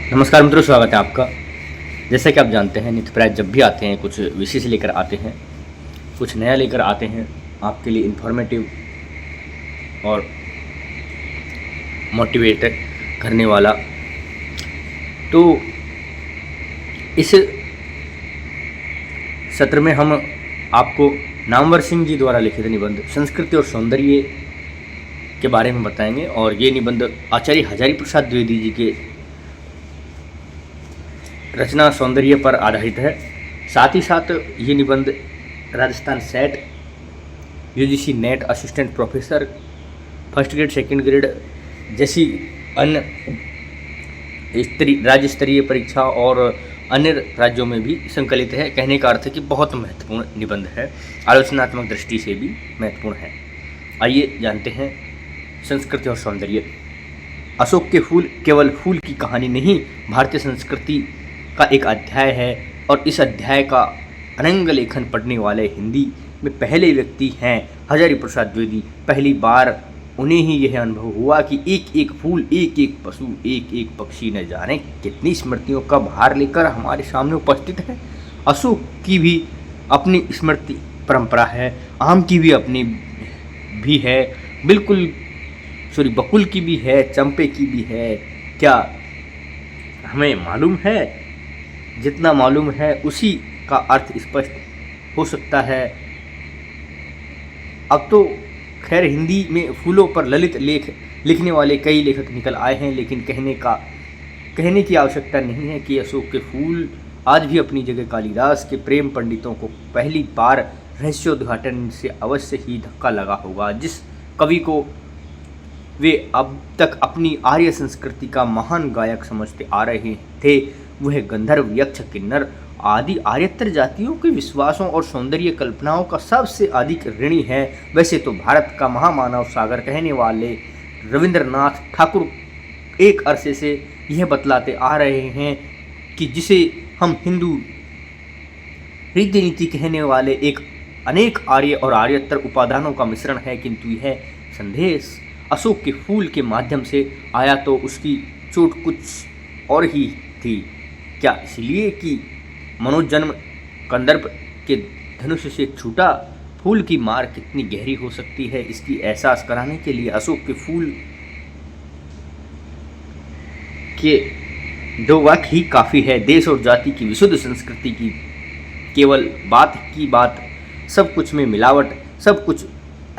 नमस्कार मित्रों, स्वागत है आपका। जैसा कि आप जानते हैं, नित्य प्राय जब भी आते हैं कुछ विशेष लेकर आते हैं, कुछ नया लेकर आते हैं, आपके लिए इन्फॉर्मेटिव और मोटिवेटेड करने वाला। तो इस सत्र में हम आपको नामवर सिंह जी द्वारा लिखित निबंध संस्कृति और सौंदर्य के बारे में बताएंगे। और ये निबंध आचार्य हजारी प्रसाद द्विवेदी जी के रचना सौंदर्य पर आधारित है। साथ ही साथ ये निबंध Rajasthan set, UGC net assistant professor, first grade second grade जैसी अन्य राज्य स्तरीय परीक्षा और अन्य राज्यों में भी संकलित है। कहने का अर्थ है कि बहुत महत्वपूर्ण निबंध है, आलोचनात्मक दृष्टि से भी महत्वपूर्ण है। आइए जानते हैं संस्कृति और सौंदर्य। अशोक के फूल केवल फूल की कहानी नहीं, भारतीय संस्कृति का एक अध्याय है। और इस अध्याय का अनंग लेखन पढ़ने वाले हिंदी में पहले व्यक्ति हैं हजारी प्रसाद द्विवेदी। पहली बार उन्हें ही यह अनुभव हुआ कि एक एक फूल, एक एक पशु, एक एक पक्षी न जाने कितनी स्मृतियों का भार लेकर हमारे सामने उपस्थित है। अशोक की भी अपनी स्मृति परंपरा है, आम की भी अपनी भी है, बकुल की भी है, चंपे की भी है। क्या हमें मालूम है? जितना मालूम है उसी का अर्थ स्पष्ट हो सकता है। अब तो खैर हिंदी में फूलों पर ललित लेख लिखने वाले कई लेखक निकल आए हैं, लेकिन कहने की आवश्यकता नहीं है कि अशोक के फूल आज भी अपनी जगह कालिदास के प्रेम पंडितों को पहली बार रहस्योद्घाटन से अवश्य ही धक्का लगा होगा। जिस कवि को वे अब तक अपनी आर्य संस्कृति का महान गायक समझते आ रहे थे, वह गंधर्व, यक्ष, किन्नर आदि आर्यतर जातियों के विश्वासों और सौंदर्य कल्पनाओं का सबसे अधिक ऋणी है। वैसे तो भारत का महामानव सागर कहने वाले रविंद्रनाथ ठाकुर एक अरसे से यह बतलाते आ रहे हैं कि जिसे हम हिंदू रीति नीति कहने वाले एक अनेक आर्य और आर्यतर उपादानों का मिश्रण है, किंतु यह संदेश अशोक के फूल के माध्यम से आया तो उसकी चोट कुछ और ही थी। क्या इसलिए कि मनोजन्म कंदर्प के धनुष से छूटा? फूल की मार कितनी गहरी हो सकती है, इसकी एहसास कराने के लिए अशोक के फूल के दो वाक्य ही काफ़ी है। देश और जाति की विशुद्ध संस्कृति की केवल बात, सब कुछ में मिलावट, सब कुछ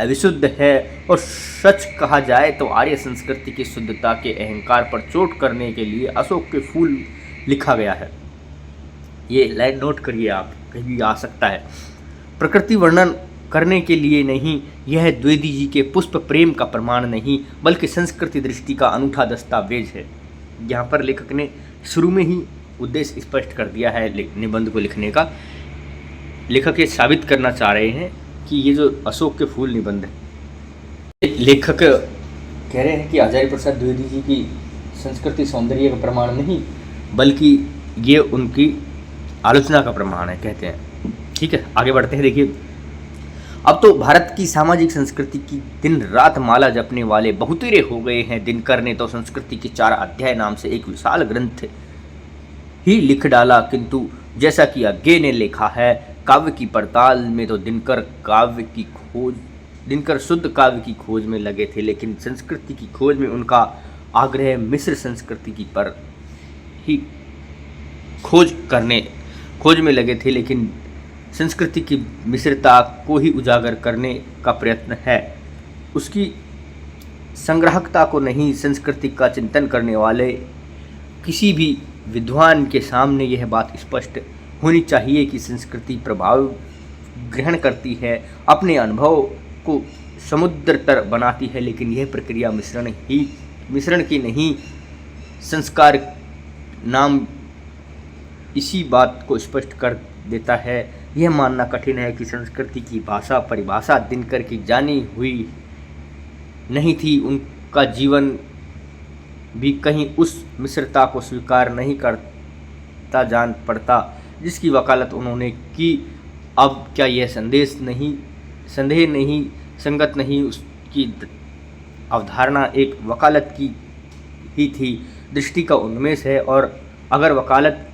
अविशुद्ध है। और सच कहा जाए तो आर्य संस्कृति की शुद्धता के अहंकार पर चोट करने के लिए अशोक के फूल लिखा गया है। ये लाइन नोट करिए, आप कहीं भी आ सकता है। प्रकृति वर्णन करने के लिए नहीं, यह द्विवेदी जी के पुष्प प्रेम का प्रमाण नहीं, बल्कि संस्कृति दृष्टि का अनूठा दस्तावेज है। यहाँ पर लेखक ने शुरू में ही उद्देश्य स्पष्ट कर दिया है निबंध को लिखने का। लेखक ये साबित करना चाह रहे हैं कि ये जो अशोक के फूल निबंध है, लेखक कह रहे हैं कि आचार्य प्रसाद द्विवेदी जी की संस्कृति सौंदर्य का प्रमाण नहीं, बल्कि ये उनकी आलोचना का प्रमाण है, कहते हैं। ठीक है, आगे बढ़ते हैं। देखिए, अब तो भारत की सामाजिक संस्कृति की दिन रात माला जपने वाले बहुतेरे हो गए हैं। दिनकर ने तो संस्कृति के 4 अध्याय नाम से एक विशाल ग्रंथ ही लिख डाला, किंतु जैसा कि आगे ने लिखा है, काव्य की पड़ताल में तो दिनकर शुद्ध काव्य की खोज में लगे थे, लेकिन संस्कृति की खोज में उनका आग्रह मिश्र संस्कृति की पर ही खोज में लगे थे, लेकिन संस्कृति की मिश्रता को ही उजागर करने का प्रयत्न है, उसकी संग्राहकता को नहीं। संस्कृति का चिंतन करने वाले किसी भी विद्वान के सामने यह बात स्पष्ट होनी चाहिए कि संस्कृति प्रभाव ग्रहण करती है, अपने अनुभव को समुद्रतर बनाती है, लेकिन यह प्रक्रिया मिश्रण की नहीं। संस्कार नाम इसी बात को स्पष्ट कर देता है। यह मानना कठिन है कि संस्कृति की परिभाषा दिनकर की जानी हुई नहीं थी। उनका जीवन भी कहीं उस मिश्रता को स्वीकार नहीं करता जान पड़ता जिसकी वकालत उन्होंने की। अब क्या यह संदेह नहीं, संगत नहीं, उसकी अवधारणा एक वकालत की ही थी दृष्टि का उन्मेष है। और अगर वकालत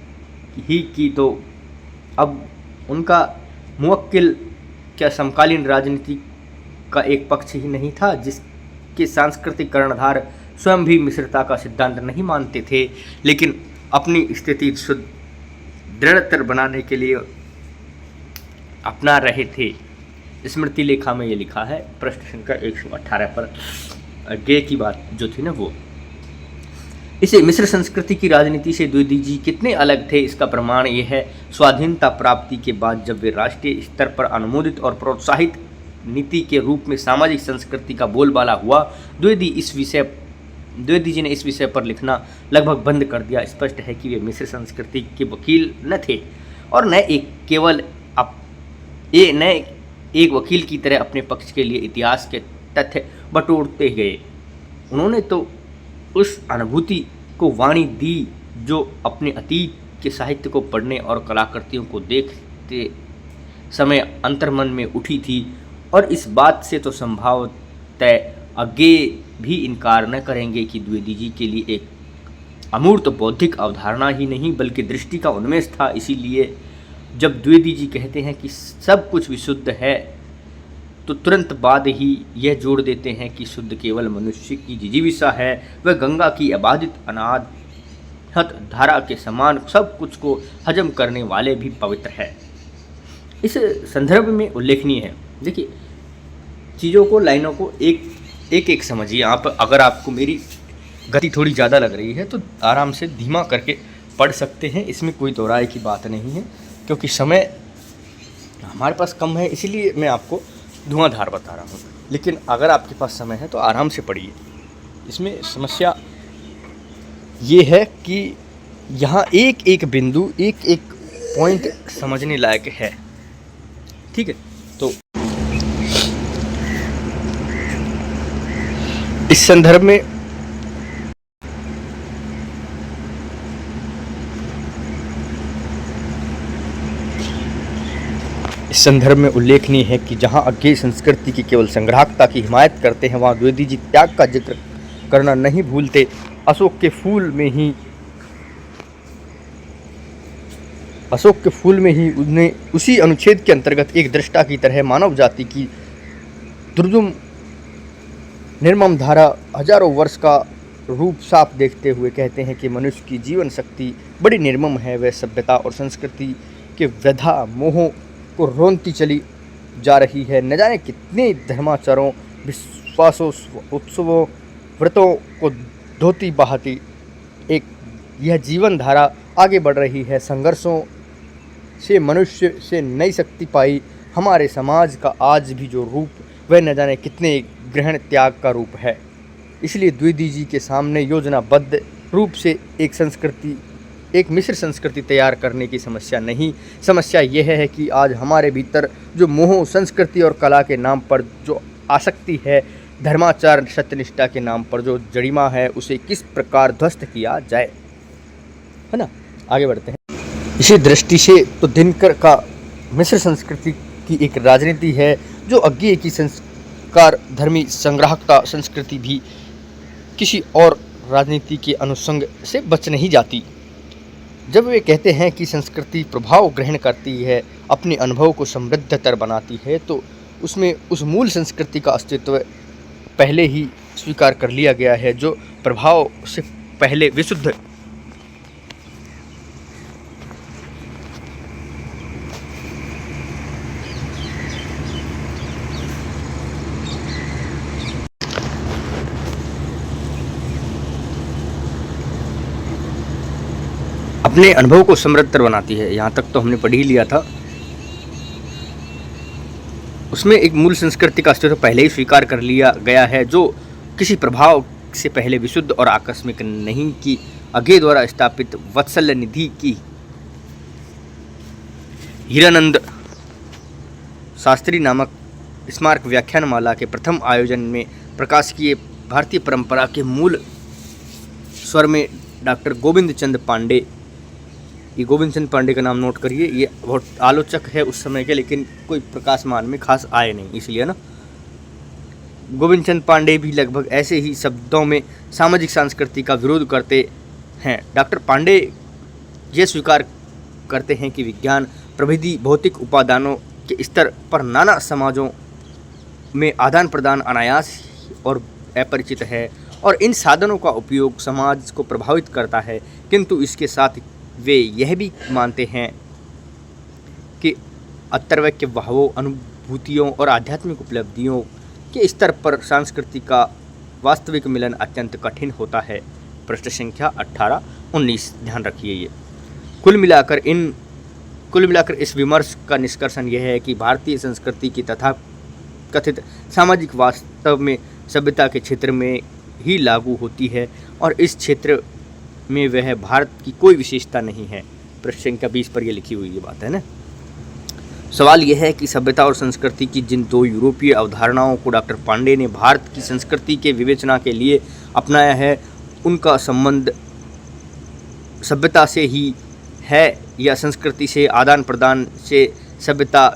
ही की तो अब उनका मुवक्किल क्या समकालीन राजनीति का एक पक्ष ही नहीं था, जिसके सांस्कृतिक कर्णधार स्वयं भी मिश्रता का सिद्धांत नहीं मानते थे, लेकिन अपनी स्थिति दृढ़तर बनाने के लिए अपना रहे थे। स्मृति लेखा में ये लिखा है, प्रश्न संख्या 118 पर गे की बात जो थी ना वो। इसे मिश्र संस्कृति की राजनीति से द्विवेदी जी कितने अलग थे, इसका प्रमाण ये है स्वाधीनता प्राप्ति के बाद जब वे राष्ट्रीय स्तर पर अनुमोदित और प्रोत्साहित नीति के रूप में सामाजिक संस्कृति का बोलबाला हुआ, द्विवेदी जी ने इस विषय पर लिखना लगभग बंद कर दिया। स्पष्ट है कि वे मिश्र संस्कृति के वकील न थे और न एक वकील की तरह अपने पक्ष के लिए इतिहास के तथ्य बटोरते गए। उन्होंने तो उस अनुभूति को वाणी दी जो अपने अतीत के साहित्य को पढ़ने और कलाकृतियों को देखते समय अंतर्मन में उठी थी, और इस बात से तो संभवतः आगे भी इनकार न करेंगे कि द्विवेदी जी के लिए एक अमूर्त बौद्धिक अवधारणा ही नहीं बल्कि दृष्टि का उन्मेष था। इसीलिए जब द्विवेदी जी कहते हैं कि सब कुछ विशुद्ध है, तो तुरंत बाद ही यह जोड़ देते हैं कि शुद्ध केवल मनुष्य की जिजीविषा है, वह गंगा की अबाधित अनाहत धारा के समान सब कुछ को हजम करने वाले भी पवित्र है। इस संदर्भ में उल्लेखनीय है, देखिए चीज़ों को, लाइनों को एक समझिए आप। अगर आपको मेरी गति थोड़ी ज़्यादा लग रही है तो आराम से धीमा करके पढ़ सकते हैं, इसमें कोई दो राय की बात नहीं है, क्योंकि समय हमारे पास कम है, इसीलिए मैं आपको धुआंधार बता रहा हूँ। लेकिन अगर आपके पास समय है तो आराम से पढ़िए। इसमें समस्या ये है कि यहाँ एक एक बिंदु, एक एक पॉइंट समझने लायक है, ठीक है। तो इस संदर्भ में उल्लेखनीय है कि जहां अज्ञेय संस्कृति की केवल संग्राहकता की हिमायत करते हैं, वहां द्विवेदी जी त्याग का जिक्र करना नहीं भूलते। अशोक के फूल में ही उन्हें उसी अनुच्छेद के अंतर्गत एक दृष्टा की तरह मानव जाति की दुर्गम निर्मम धारा हजारों वर्ष का रूप साफ देखते हुए कहते हैं कि मनुष्य की जीवन शक्ति बड़ी निर्मम है। वह सभ्यता और संस्कृति के व्यथा मोहों को रोनती चली जा रही है। न जाने कितने धर्माचारों, विश्वासों, उत्सवों, व्रतों को धोती बहाती यह जीवन धारा आगे बढ़ रही है। संघर्षों से मनुष्य से नई शक्ति पाई हमारे समाज का आज भी जो रूप, वह न जाने कितने ग्रहण त्याग का रूप है। इसलिए द्विवेदी जी के सामने योजनाबद्ध रूप से एक मिश्र संस्कृति तैयार करने की समस्या नहीं, समस्या यह है कि आज हमारे भीतर जो मोह, संस्कृति और कला के नाम पर जो आसक्ति है, धर्माचार, सत्यनिष्ठा के नाम पर जो जड़िमा है, उसे किस प्रकार ध्वस्त किया जाए, है ना। आगे बढ़ते हैं। इसी दृष्टि से तो दिनकर का मिश्र संस्कृति की एक राजनीति है जो अज्ञेय की संस्कार धर्मी संग्राहकता संस्कृति भी किसी और राजनीति के अनुसंग से बच नहीं जाती। जब वे कहते हैं कि संस्कृति प्रभाव ग्रहण करती है, अपने अनुभव को समृद्धतर बनाती है, तो उसमें उस मूल संस्कृति का अस्तित्व पहले ही स्वीकार कर लिया गया है, जो प्रभाव से पहले विशुद्ध अपने अनुभव को समृद्धतर बनाती है। यहाँ तक तो हमने पढ़ ही लिया था। उसमें एक मूल संस्कृति का अस्तित्व पहले ही स्वीकार कर लिया गया है, जो किसी प्रभाव से पहले विशुद्ध और आकस्मिक नहीं, कि अज्ञेय द्वारा स्थापित वत्सल्य निधि की हीरानंद शास्त्री नामक स्मारक व्याख्यानमाला के प्रथम आयोजन में प्रकाशिकीय भारतीय परंपरा के मूल स्वर में डॉक्टर गोविंद चंद पांडे, ये गोविंद चंद पांडे का नाम नोट करिए, ये बहुत आलोचक है उस समय के, लेकिन कोई प्रकाशमान में खास आए नहीं, इसलिए ना। गोविंद चंद पांडे भी लगभग ऐसे ही शब्दों में सामाजिक संस्कृति का विरोध करते हैं। डॉक्टर पांडे ये स्वीकार करते हैं कि विज्ञान प्रविधि भौतिक उपादानों के स्तर पर नाना समाजों में आदान प्रदान अनायास और अपरिचित है और इन साधनों का उपयोग समाज को प्रभावित करता है, किंतु इसके साथ वे यह भी मानते हैं कि अतर्क्य भावों, अनुभूतियों और आध्यात्मिक उपलब्धियों के स्तर पर संस्कृति का वास्तविक मिलन अत्यंत कठिन होता है। पृष्ठ संख्या 18-19 ध्यान रखिए। ये कुल मिलाकर इस विमर्श का निष्कर्षण यह है कि भारतीय संस्कृति की तथा कथित सामाजिक वास्तव में सभ्यता के क्षेत्र में ही लागू होती है और इस क्षेत्र में वह भारत की कोई विशेषता नहीं है। पृष्ठ संख्या 20 पर यह लिखी हुई ये बात है ना। सवाल यह है कि सभ्यता और संस्कृति की जिन दो यूरोपीय अवधारणाओं को डॉक्टर पांडे ने भारत की संस्कृति के विवेचना के लिए अपनाया है, उनका संबंध सभ्यता से ही है या संस्कृति से आदान प्रदान से सभ्यता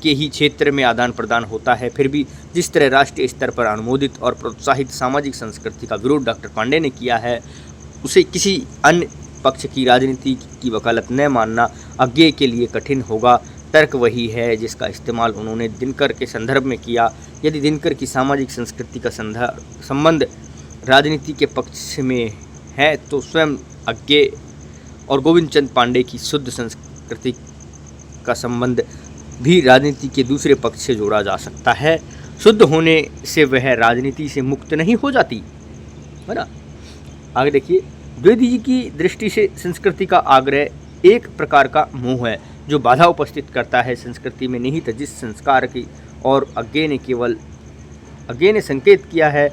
के ही क्षेत्र में आदान प्रदान होता है। फिर भी जिस तरह राष्ट्रीय स्तर पर अनुमोदित और प्रोत्साहित सामाजिक संस्कृति का विरोध डॉक्टर पांडे ने किया है, उसे किसी अन्य पक्ष की राजनीति की वकालत न मानना अज्ञेय के लिए कठिन होगा। तर्क वही है जिसका इस्तेमाल उन्होंने दिनकर के संदर्भ में किया। यदि दिनकर की सामाजिक संस्कृति का संबंध राजनीति के पक्ष में है तो स्वयं अज्ञेय और गोविंद चंद पांडे की शुद्ध संस्कृति का संबंध भी राजनीति के दूसरे पक्ष से जोड़ा जा सकता है। शुद्ध होने से वह राजनीति से मुक्त नहीं हो जाती, है ना। आगे देखिए, द्विवेदी जी की दृष्टि से संस्कृति का आग्रह एक प्रकार का मोह है जो बाधा उपस्थित करता है संस्कृति में निहित जिस संस्कार की और अज्ञेय ने संकेत किया है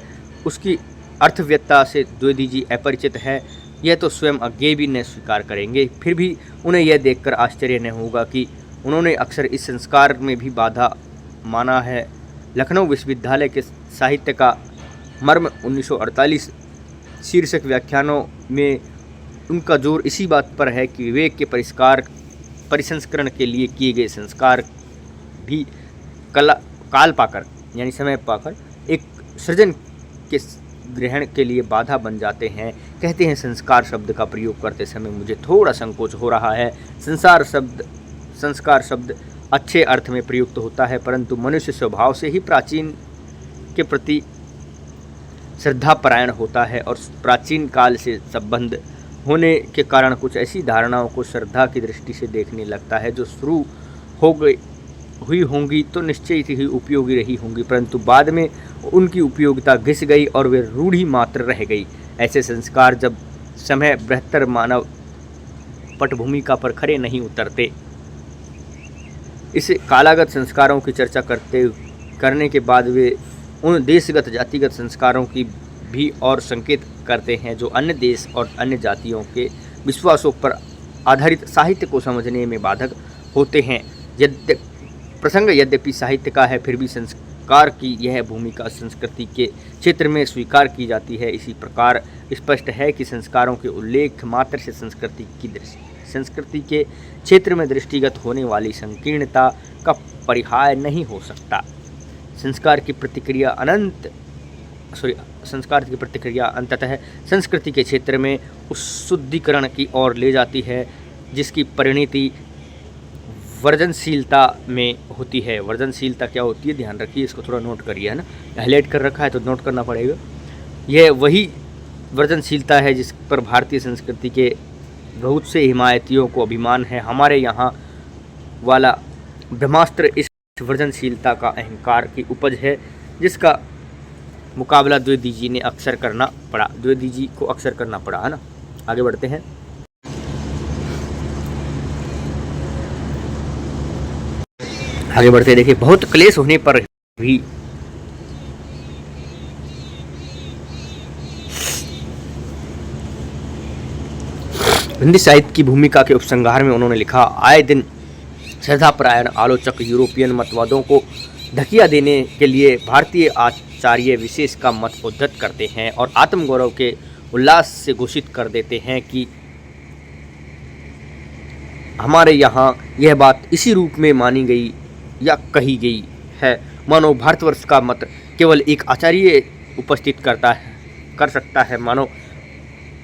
उसकी अर्थव्यवस्था से द्विवेदी जी अपरिचित है। यह तो स्वयं अज्ञेय भी न स्वीकार करेंगे। फिर भी उन्हें यह देखकर आश्चर्य न होगा कि उन्होंने अक्सर इस संस्कार में भी बाधा माना है। लखनऊ विश्वविद्यालय के साहित्य का मर्म 1948 शीर्षक व्याख्यानों में उनका जोर इसी बात पर है कि विवेक के परिसंस्करण के लिए किए गए संस्कार भी काल पाकर यानी समय पाकर एक सृजन के ग्रहण के लिए बाधा बन जाते हैं। कहते हैं संस्कार शब्द का प्रयोग करते समय मुझे थोड़ा संकोच हो रहा है। संस्कार शब्द अच्छे अर्थ में प्रयुक्त होता है, परंतु मनुष्य स्वभाव से ही प्राचीन के प्रति श्रद्धापरायण होता है और प्राचीन काल से संबंध होने के कारण कुछ ऐसी धारणाओं को श्रद्धा की दृष्टि से देखने लगता है जो शुरू हुई होंगी तो निश्चय ही उपयोगी रही होंगी, परंतु बाद में उनकी उपयोगिता घिस गई और वे रूढ़ी मात्र रह गई। ऐसे संस्कार जब समय बृहत्तर मानव पटभूमिका पर खड़े नहीं उतरते। इस कालागत संस्कारों की चर्चा करने के बाद वे उन देशगत जातिगत संस्कारों की भी और संकेत करते हैं जो अन्य देश और अन्य जातियों के विश्वासों पर आधारित साहित्य को समझने में बाधक होते हैं। प्रसंग यद्यपि साहित्य का है, फिर भी संस्कार की यह भूमिका संस्कृति के क्षेत्र में स्वीकार की जाती है। इसी प्रकार स्पष्ट है कि संस्कारों के उल्लेख मात्र से संस्कृति के क्षेत्र में दृष्टिगत होने वाली संकीर्णता का परिहार नहीं हो सकता। संस्कार की प्रतिक्रिया अंततः संस्कृति के क्षेत्र में उस शुद्धिकरण की ओर ले जाती है जिसकी परिणति वर्जनशीलता में होती है। वर्जनशीलता क्या होती है ध्यान रखिए, इसको थोड़ा नोट करिए, है ना। हाईलाइट कर रखा है तो नोट करना पड़ेगा। यह वही वर्जनशीलता है जिस पर भारतीय संस्कृति के बहुत से हिमायतियों को अभिमान है। हमारे यहाँ वाला ब्रह्मास्त्र इस वर्जनशीलता का अहंकार की उपज है जिसका मुकाबला द्विवेदी जी को अक्सर करना पड़ा, है ना। आगे बढ़ते हैं। देखिए, बहुत क्लेश होने पर भी हिंदी साहित्य की भूमिका के उपसंहार में उन्होंने लिखा, आए दिन श्रद्धापरायण आलोचक यूरोपियन मतवादों को धकिया देने के लिए भारतीय आचार्य विशेष का मत उद्धत करते हैं और आत्मगौरव के उल्लास से घोषित कर देते हैं कि हमारे यहाँ यह बात इसी रूप में मानी गई या कही गई है मानो भारतवर्ष का मत केवल एक आचार्य उपस्थित कर सकता है। मानो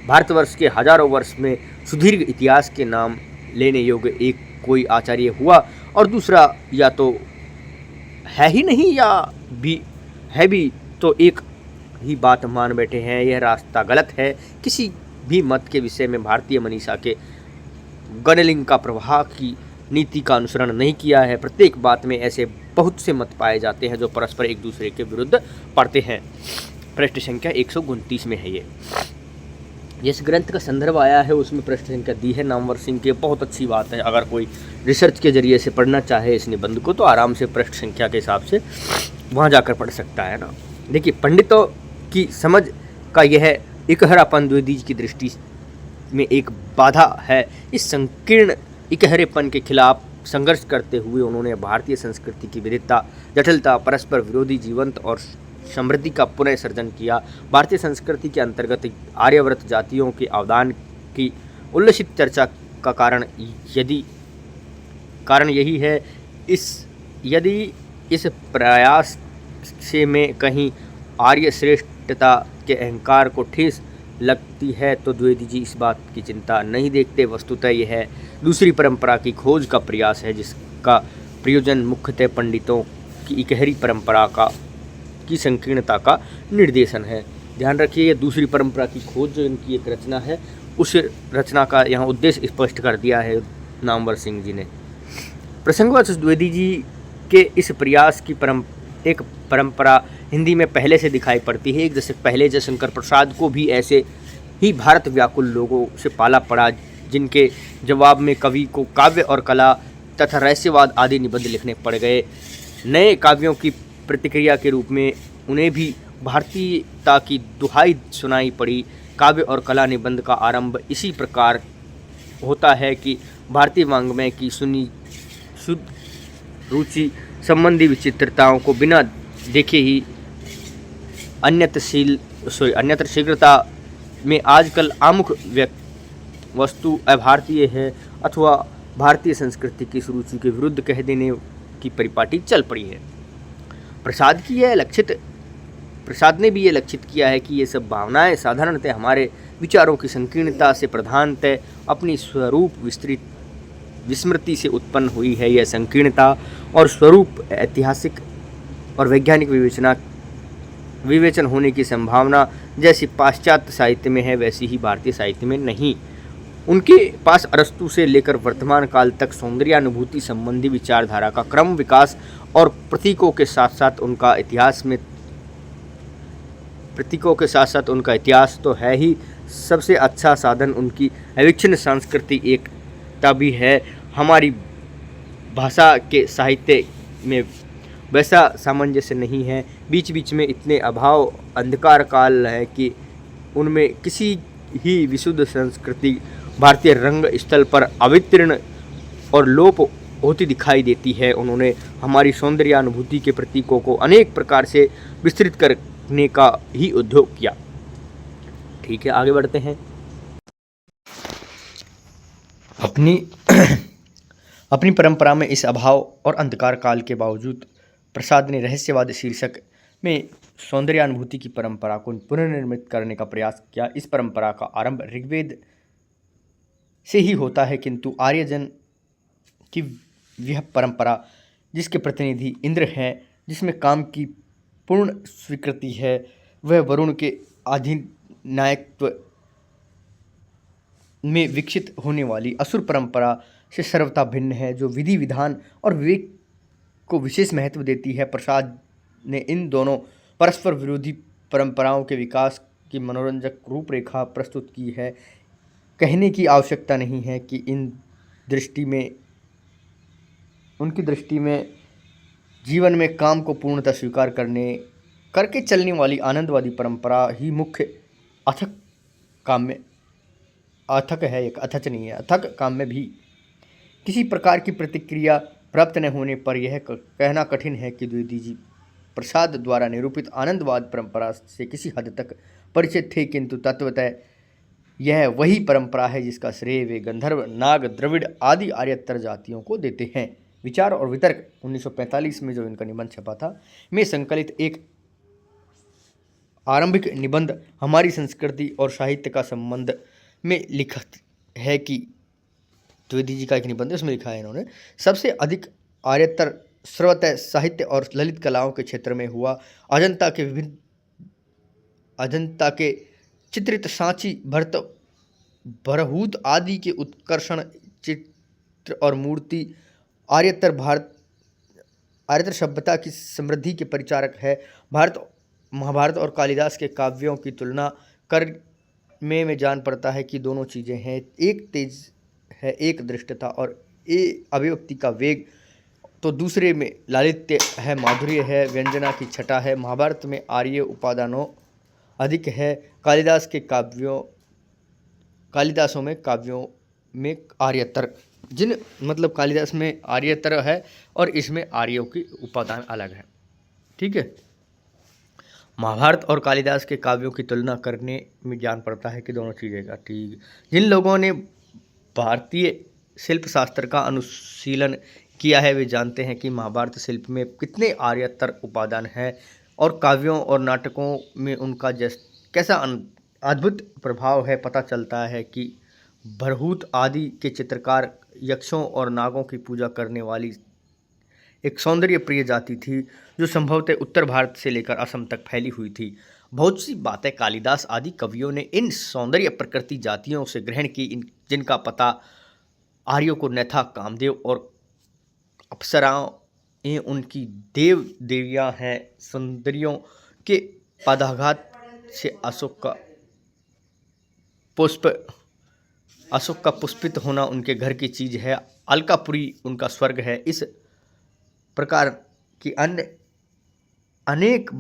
भारतवर्ष के हजारों वर्ष में सुदीर्घ इतिहास के नाम लेने योग्य एक कोई आचार्य हुआ, और दूसरा या तो है ही नहीं या भी है भी तो एक ही बात मान बैठे हैं, यह रास्ता गलत है। किसी भी मत के विषय में भारतीय मनीषा के गणलिंग का प्रवाह की नीति का अनुसरण नहीं किया है। प्रत्येक बात में ऐसे बहुत से मत पाए जाते हैं जो परस्पर एक दूसरे के विरुद्ध पड़ते हैं। पृष्ठ संख्या 129 में है ये। जिस ग्रंथ का संदर्भ आया है उसमें पृष्ठ संख्या दी है नामवर सिंह की। बहुत अच्छी बात है, अगर कोई रिसर्च के जरिए से पढ़ना चाहे इस निबंध को तो आराम से पृष्ठ संख्या के हिसाब से वहाँ जाकर पढ़ सकता है ना। देखिए, पंडितों की समझ का यह इकहरापन द्विवेदी जी की दृष्टि में एक बाधा है। इस संकीर्ण इकहरेपन के खिलाफ संघर्ष करते हुए उन्होंने भारतीय संस्कृति की विविधता, जटिलता, परस्पर विरोधी जीवंत और समृद्धि का पुनः सर्जन किया। भारतीय संस्कृति के अंतर्गत आर्यव्रत जातियों के अवदान की उल्लसित चर्चा का कारण यही है। यदि इस प्रयास से में कहीं आर्य श्रेष्ठता के अहंकार को ठेस लगती है तो द्विवेदी जी इस बात की चिंता नहीं देखते। वस्तुतः यह दूसरी परंपरा की खोज का प्रयास है जिसका प्रयोजन मुख्यतः पंडितों की इकहरी परंपरा की संकीर्णता का निर्देशन है। ध्यान रखिए, ये दूसरी परंपरा की खोज जो इनकी एक रचना है, उस रचना का यहाँ उद्देश्य स्पष्ट कर दिया है नामवर सिंह जी ने। प्रसंगवश द्विवेदी जी के इस प्रयास की एक परंपरा हिंदी में पहले से दिखाई पड़ती है। एक दशक पहले जयशंकर प्रसाद को भी ऐसे ही भारत व्याकुल लोगों से पाला पड़ा, जिनके जवाब में कवि को काव्य और कला तथा रहस्यवाद आदि निबंध लिखने पड़ गए। नए काव्यों की प्रतिक्रिया के रूप में उन्हें भी भारतीयता की दुहाई सुनाई पड़ी। काव्य और कला निबंध का आरंभ इसी प्रकार होता है कि भारतीय वाङ्मय की शुद्ध रुचि संबंधी विचित्रताओं को बिना देखे ही अन्यत्र शीघ्रता में आजकल आमुख वस्तु अभारतीय है अथवा भारतीय संस्कृति की सुरुचि के विरुद्ध कह देने की परिपाटी चल पड़ी है। प्रसाद ने भी ये लक्षित किया है कि ये सब भावनाएं साधारणतः हमारे विचारों की संकीर्णता से प्रधानतः अपनी स्वरूप विस्मृति से उत्पन्न हुई है। यह संकीर्णता और स्वरूप ऐतिहासिक और वैज्ञानिक विवेचन होने की संभावना जैसी पाश्चात्य साहित्य में है वैसी ही भारतीय साहित्य में नहीं। उनके पास अरस्तु से लेकर वर्तमान काल तक सौंदर्यानुभूति संबंधी विचारधारा का क्रम विकास और प्रतीकों के साथ साथ उनका इतिहास तो है ही। सबसे अच्छा साधन उनकी अविच्छिन्न सांस्कृतिक एकता भी है। हमारी भाषा के साहित्य में वैसा सामंजस्य नहीं है। बीच बीच में इतने अभाव अंधकार काल है कि उनमें किसी ही विशुद्ध संस्कृति भारतीय रंग स्थल पर अवितीर्ण और लोप होती दिखाई देती है। उन्होंने हमारी सौंदर्यानुभूति के प्रतीकों को अनेक प्रकार से विस्तृत करने का ही उद्योग किया। ठीक है, आगे बढ़ते हैं। अपनी परंपरा में इस अभाव और अंधकार काल के बावजूद प्रसाद ने रहस्यवाद शीर्षक में सौंदर्यानुभूति की परंपरा को पुनर्निर्मित करने का प्रयास किया। इस परंपरा का आरंभ ऋग्वेद से ही होता है, किंतु आर्यजन की यह परंपरा जिसके प्रतिनिधि इंद्र हैं, जिसमें काम की पूर्ण स्वीकृति है, वह वरुण के अधिनायकत्व में विकसित होने वाली असुर परंपरा से सर्वथा भिन्न है, जो विधि विधान और विवेक को विशेष महत्व देती है। प्रसाद ने इन दोनों परस्पर विरोधी परंपराओं के विकास की मनोरंजक रूपरेखा प्रस्तुत की है। कहने की आवश्यकता नहीं है कि उनकी दृष्टि में जीवन में काम को पूर्णतः स्वीकार करके चलने वाली आनंदवादी परंपरा ही मुख्य अथक काम में भी किसी प्रकार की प्रतिक्रिया प्राप्त न होने पर यह कहना कठिन है कि द्विवेदी जी प्रसाद द्वारा निरूपित आनंदवाद परंपरा से किसी हद तक परिचित थे, किंतु तत्वतः यह वही परंपरा है जिसका श्रेय वे गंधर्व, नाग, द्रविड़ आदि आर्यतर जातियों को देते हैं। विचार और वितर्क 1945 में जो इनका निबंध छपा था में संकलित एक आरंभिक निबंध हमारी संस्कृति और साहित्य का संबंध में लिखा है कि द्विवेदी जी का एक निबंध है, उसमें लिखा है इन्होंने, सबसे अधिक आर्यतर सर्वतः साहित्य और ललित कलाओं के क्षेत्र में हुआ। अजंता के चित्रित सांची, भरत, बरहूत आदि के उत्कर्षण चित्र और मूर्ति आर्यतर सभ्यता की समृद्धि के परिचारक है। महाभारत और कालिदास के काव्यों की तुलना कर में जान पड़ता है कि दोनों चीज़ें हैं, एक तेज है, एक दृष्टता और अभिव्यक्ति का वेग, तो दूसरे में लालित्य है, माधुर्य है, व्यंजना की छटा है। महाभारत में आर्य उपादानों अधिक है। कालिदासों में काव्यों में आर्यतर, कालिदास में आर्यतर है और इसमें आर्यों की उपादान अलग है। ठीक है। महाभारत और कालिदास के काव्यों की तुलना करने में जान पड़ता है कि दोनों चीज़ें का। ठीक, जिन लोगों ने भारतीय शिल्प शास्त्र का अनुशीलन किया है वे जानते हैं कि महाभारत शिल्प में कितने आर्यतर उपादान हैं और काव्यों और नाटकों में उनका कैसा अद्भुत प्रभाव है। पता चलता है कि बरहूत आदि के चित्रकार यक्षों और नागों की पूजा करने वाली एक सौंदर्य प्रिय जाति थी जो संभवतः उत्तर भारत से लेकर असम तक फैली हुई थी। बहुत सी बातें कालिदास आदि कवियों ने इन सौंदर्य प्रकृति जातियों से ग्रहण की, जिनका पता आर्यों को न था। कामदेव और अप्सराएं उनकी देव देवियां हैं। सौंदर्यों के पदाघात से अशोक का पुष्पित होना उनके घर की चीज़ है। अलकापुरी उनका स्वर्ग है। इस प्रकार की अन्य अनेक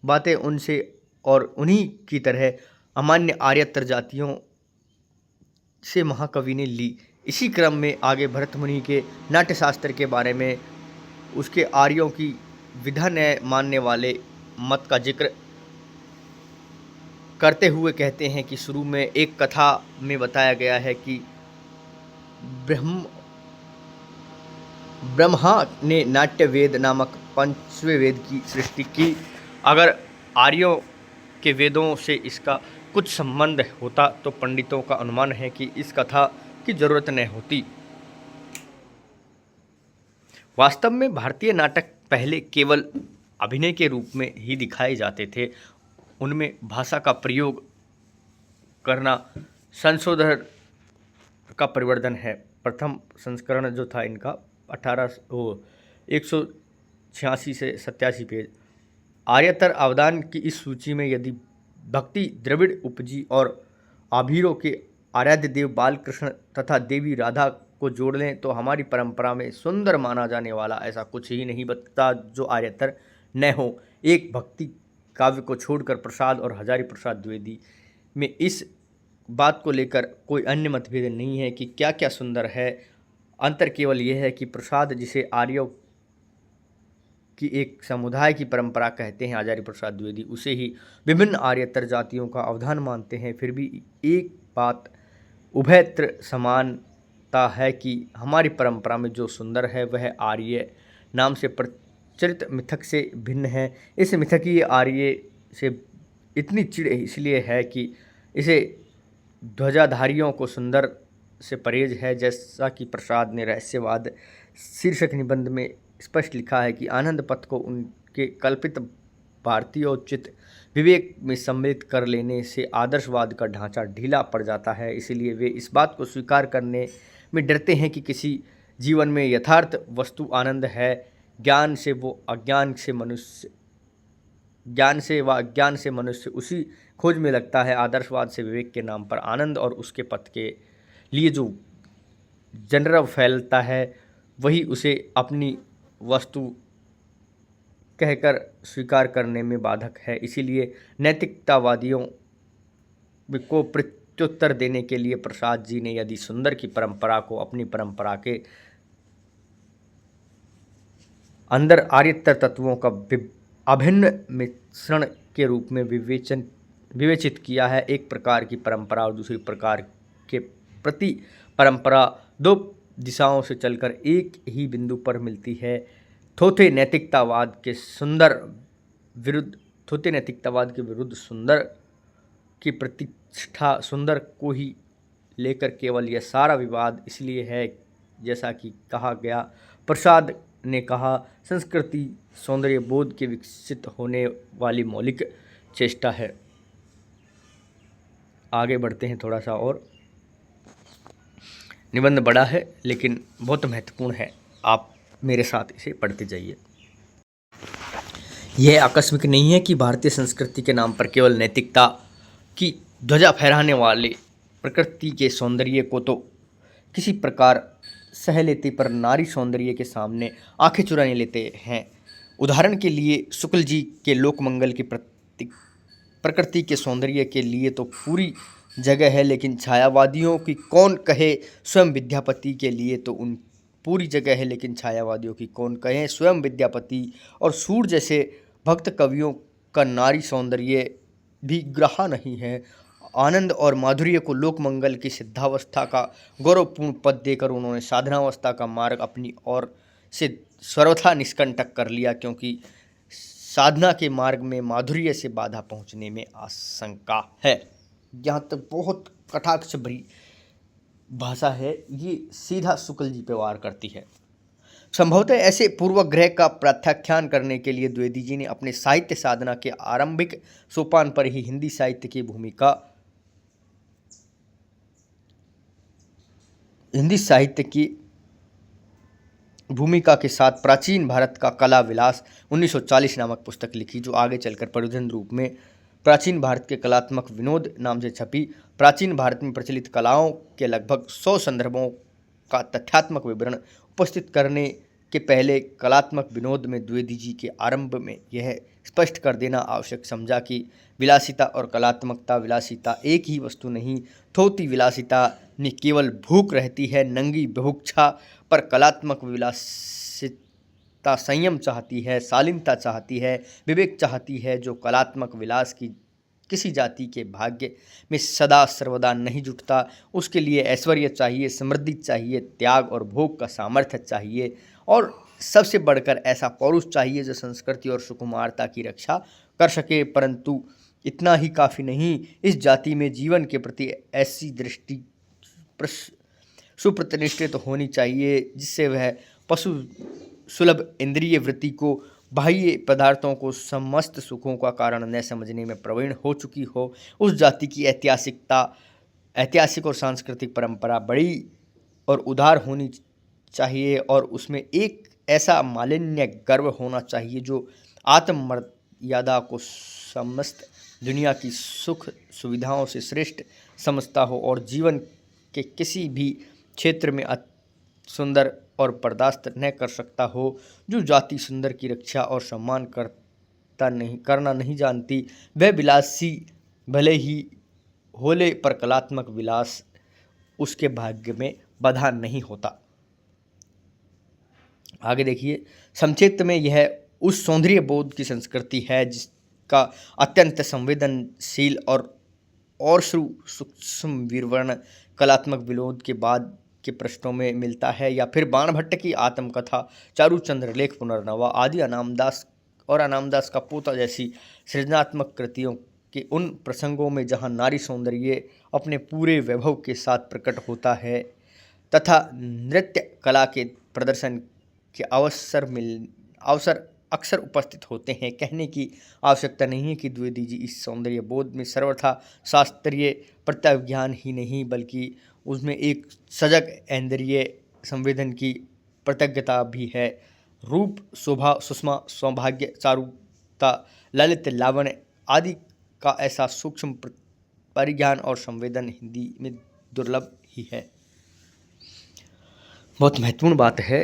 बातें उनसे और उन्हीं की तरह अमान्य आर्यतर जातियों से महाकवि ने ली। इसी क्रम में आगे भरत मुनि के नाट्यशास्त्र के बारे में उसके आर्यों की विधा न मानने वाले मत का जिक्र करते हुए कहते हैं कि शुरू में एक कथा में बताया गया है कि ब्रह्मा ने नाट्य वेद नामक पंचवें वेद की सृष्टि की। अगर आर्यों के वेदों से इसका कुछ संबंध होता तो पंडितों का अनुमान है कि इस कथा की जरूरत न होती। वास्तव में भारतीय नाटक पहले केवल अभिनय के रूप में ही दिखाए जाते थे। उनमें भाषा का प्रयोग करना संशोधन का परिवर्तन है। प्रथम संस्करण जो था इनका 186 से 87 पेज। आर्यतर अवदान की इस सूची में यदि भक्ति द्रविड़ उपजी और आभीरों के आराध्य देव बालकृष्ण तथा देवी राधा को जोड़ लें तो हमारी परंपरा में सुंदर माना जाने वाला ऐसा कुछ ही नहीं बचता जो आर्यतर न हो। एक भक्ति काव्य को छोड़कर प्रसाद और हजारी प्रसाद द्विवेदी में इस बात को लेकर कोई अन्य मतभेद नहीं है कि क्या क्या सुंदर है। अंतर केवल यह है कि प्रसाद, जिसे आर्यों की एक समुदाय की परंपरा कहते हैं, हजारी प्रसाद द्विवेदी उसे ही विभिन्न आर्यतर जातियों का अवधान मानते हैं। फिर भी एक बात उभयत्र समानता है कि हमारी परंपरा में जो सुंदर है वह आर्य नाम से प्रचलित मिथक से भिन्न है। इस मिथकीय आर्य से इतनी चिढ़ इसलिए है कि इसे ध्वजाधारियों को सुंदर से परहेज है। जैसा कि प्रसाद ने रहस्यवाद शीर्षक निबंध में स्पष्ट लिखा है कि आनंद पथ को उनके कल्पित भारतीयोचित विवेक में सम्मिलित कर लेने से आदर्शवाद का ढांचा ढीला पड़ जाता है। इसलिए वे इस बात को स्वीकार करने में डरते हैं कि किसी जीवन में यथार्थ वस्तु आनंद है। ज्ञान से व अज्ञान से मनुष्य उसी खोज में लगता है। आदर्शवाद से विवेक के नाम पर आनंद और उसके पथ के लिए जो जनरव फैलता है वही उसे अपनी वस्तु कहकर स्वीकार करने में बाधक है। इसीलिए नैतिकतावादियों को प्रत्युत्तर देने के लिए प्रसाद जी ने यदि सुंदर की परंपरा को अपनी परंपरा के अंदर आर्यतर तत्वों का अभिन्न मिश्रण के रूप में विवेचित किया है। एक प्रकार की परंपरा और दूसरी प्रकार के प्रति परंपरा दो दिशाओं से चलकर एक ही बिंदु पर मिलती है। थोथे नैतिकतावाद के सुंदर विरुद्ध थोते नैतिकतावाद के विरुद्ध सुंदर की प्रतिष्ठा सुंदर को ही लेकर केवल यह सारा विवाद इसलिए है, जैसा कि कहा गया। प्रसाद ने कहा, संस्कृति सौंदर्य बोध के विकसित होने वाली मौलिक चेष्टा है। आगे बढ़ते हैं थोड़ा सा और। निबंध बड़ा है लेकिन बहुत महत्वपूर्ण है, आप मेरे साथ इसे पढ़ते जाइए। यह आकस्मिक नहीं है कि भारतीय संस्कृति के नाम पर केवल नैतिकता की ध्वजा फहराने वाले प्रकृति के सौंदर्य को तो किसी प्रकार सह लेते, पर नारी सौंदर्य के सामने आंखें चुराने लेते हैं। उदाहरण के लिए शुक्ल जी के लोकमंगल की प्रकृति के सौंदर्य के लिए तो पूरी जगह है, लेकिन छायावादियों की कौन कहे स्वयं विद्यापति के लिए तो उन पूरी जगह है, लेकिन छायावादियों की कौन कहे स्वयं विद्यापति और सूर जैसे भक्त कवियों का नारी सौंदर्य भी ग्रहा नहीं है। आनंद और माधुर्य को लोकमंगल की सिद्धावस्था का गौरवपूर्ण पद देकर उन्होंने साधनावस्था का मार्ग अपनी ओर से सर्वथा निष्कंटक कर लिया, क्योंकि साधना के मार्ग में माधुर्य से बाधा पहुंचने में आशंका है। यहाँ तक बहुत कटाक्ष भरी भाषा है, ये सीधा शुक्ल जी पे वार करती है। संभवतः ऐसे पूर्वग्रह का प्रत्याख्यान करने के लिए द्विवेदी जी ने अपने साहित्य साधना के आरंभिक सोपान पर ही हिंदी साहित्य की भूमिका के साथ प्राचीन भारत का कला विलास 1940 नामक पुस्तक लिखी, जो आगे चलकर परिवर्धन रूप में प्राचीन भारत के कलात्मक विनोद नाम से छपी। प्राचीन भारत में प्रचलित कलाओं के लगभग 100 संदर्भों का तथ्यात्मक विवरण उपस्थित करने के पहले कलात्मक विनोद में द्विवेदी जी के आरंभ में यह स्पष्ट कर देना आवश्यक समझा कि विलासिता और कलात्मकता, विलासिता एक ही वस्तु नहीं। थोती विलासिता ने केवल भूख रहती है, नंगी बुभुक्षा, पर कलात्मक विलासिता संयम चाहती है, शालीनता चाहती है, विवेक चाहती है, जो कलात्मक विलास की किसी जाति के भाग्य में सदा सर्वदा नहीं जुटता। उसके लिए ऐश्वर्य चाहिए, समृद्धि चाहिए, त्याग और भोग का सामर्थ्य चाहिए, और सबसे बढ़कर ऐसा पौरुष चाहिए जो संस्कृति और सुकुमारता की रक्षा कर सके। परंतु इतना ही काफ़ी नहीं, इस जाति में जीवन के प्रति ऐसी दृष्टि सुप्रतिष्ठित होनी चाहिए जिससे वह पशु सुलभ इंद्रिय वृत्ति को, बाह्य पदार्थों को समस्त सुखों का कारण न समझने में प्रवीण हो चुकी हो। उस जाति की ऐतिहासिक और सांस्कृतिक परंपरा बड़ी और उदार होनी चाहिए, और उसमें एक ऐसा मालिन्य गर्व होना चाहिए जो आत्म मर्यादा को समस्त दुनिया की सुख सुविधाओं से श्रेष्ठ समझता हो, और जीवन के किसी भी क्षेत्र में सुंदर और बर्दाश्त न कर सकता हो। जो जाति सुंदर की रक्षा और सम्मान करना नहीं जानती, वह विलासी भले ही होले, पर कलात्मक विलास उसके भाग्य में बाधा नहीं होता। आगे देखिए, संक्षिप्त में यह उस सौंदर्य बोध की संस्कृति है जिसका अत्यंत संवेदनशील और सूक्ष्म विवरण कलात्मक विनोद के बाद के पृष्ठों में मिलता है, या फिर बाणभट्ट की आत्मकथा, चारुचंद्र लेख पुनर्नवा आदि, अनामदास का पोता जैसी सृजनात्मक कृतियों के उन प्रसंगों में जहाँ नारी सौंदर्य अपने पूरे वैभव के साथ प्रकट होता है तथा नृत्य कला के प्रदर्शन के अवसर अक्सर उपस्थित होते हैं। कहने की आवश्यकता नहीं है कि द्विवेदी जी इस सौंदर्य बोध में सर्वथा शास्त्रीय प्रत्याज्ञान ही नहीं, बल्कि उसमें एक सजग इंद्रिय संवेदन की प्रतिज्ञता भी है। रूप, शोभा, सुषमा, सौभाग्य, चारुता, ललित लावण्य आदि का ऐसा सूक्ष्म परिज्ञान और संवेदन हिंदी में दुर्लभ ही है। बहुत महत्वपूर्ण बात है।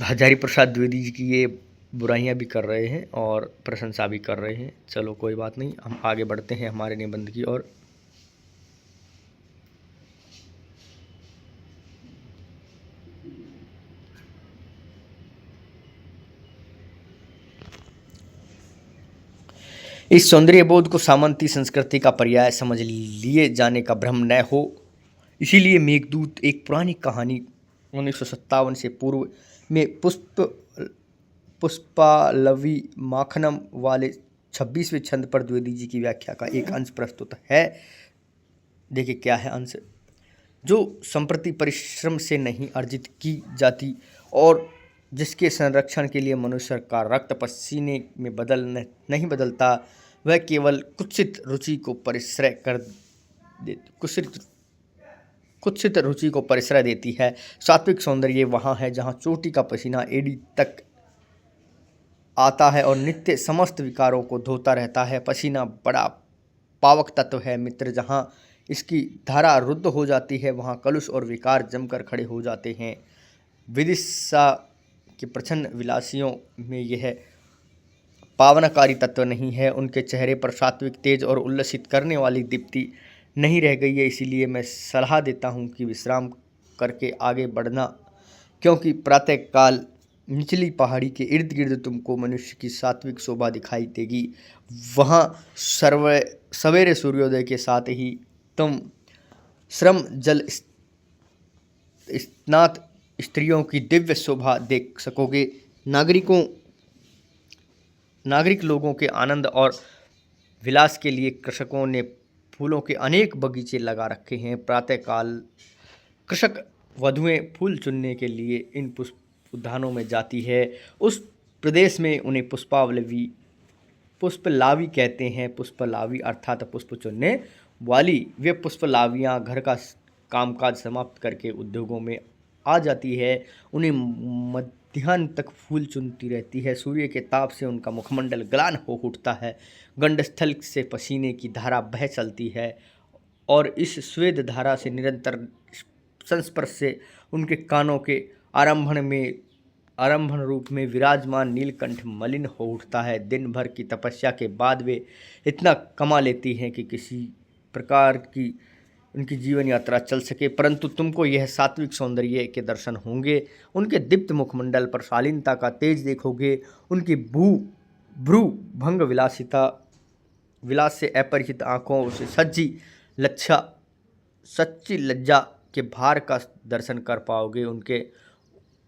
हजारी प्रसाद द्विवेदी जी की ये बुराइयां भी कर रहे हैं और प्रशंसा भी कर रहे हैं। चलो कोई बात नहीं, हम आगे बढ़ते हैं हमारे निबंध की ओर। इस सौंदर्य बोध को सामंती संस्कृति का पर्याय समझ लिए जाने का भ्रम न हो, इसीलिए मेघदूत एक पुरानी कहानी 1957 से पूर्व में पुष्पालवी माखनम वाले 26वें छंद पर द्विवेदी जी की व्याख्या का एक अंश प्रस्तुत है। देखिए क्या है अंश। जो संप्रति परिश्रम से नहीं अर्जित की जाती और जिसके संरक्षण के लिए मनुष्य का रक्त पसीने में नहीं बदलता, वह केवल कुत्सित रुचि को परिश्रय देती है। सात्विक सौंदर्य वहाँ है जहाँ चोटी का पसीना एड़ी तक आता है और नित्य समस्त विकारों को धोता रहता है। पसीना बड़ा पावक तत्व है मित्र, जहाँ इसकी धारा रुद्ध हो जाती है वहाँ कलुष और विकार जमकर खड़े हो जाते हैं। विदिशा के प्रच्छन्न विलासियों में यह पावनकारी तत्व नहीं है। उनके चेहरे पर सात्विक तेज और उल्लसित करने वाली दीप्ति नहीं रह गई है। इसीलिए मैं सलाह देता हूँ कि विश्राम करके आगे बढ़ना, क्योंकि प्रातःकाल निचली पहाड़ी के इर्द गिर्द तुमको मनुष्य की सात्विक शोभा दिखाई देगी। वहाँ सवेरे सूर्योदय के साथ ही तुम श्रम जल स्नात स्त्रियों की दिव्य शोभा देख सकोगे। नागरिक लोगों के आनंद और विलास के लिए कृषकों ने फूलों के अनेक बगीचे लगा रखे हैं। प्रातःकाल कृषक वधुएं फूल चुनने के लिए इन पुष्प उद्यानों में जाती है। उस प्रदेश में उन्हें पुष्पलावी कहते हैं। पुष्पलावी अर्थात पुष्प चुनने वाली। वे पुष्पलावियाँ घर का कामकाज समाप्त करके उद्योगों में आ जाती है। उन्हें मध्याह्न तक फूल चुनती रहती है। सूर्य के ताप से उनका मुखमंडल ग्लान हो उठता है। गंडस्थल से पसीने की धारा बह चलती है और इस स्वेद धारा से निरंतर संस्पर्श से उनके कानों के आरंभन रूप में विराजमान नीलकंठ मलिन हो उठता है। दिन भर की तपस्या के बाद वे इतना कमा लेती हैं कि किसी प्रकार की उनकी जीवन यात्रा चल सके। परंतु तुमको यह सात्विक सौंदर्य के दर्शन होंगे। उनके दीप्त मुखमंडल पर शालीनता का तेज देखोगे। उनकी भ्रू भंग विलास से अपरिचित आँखों से सच्ची लज्जा के भार का दर्शन कर पाओगे। उनके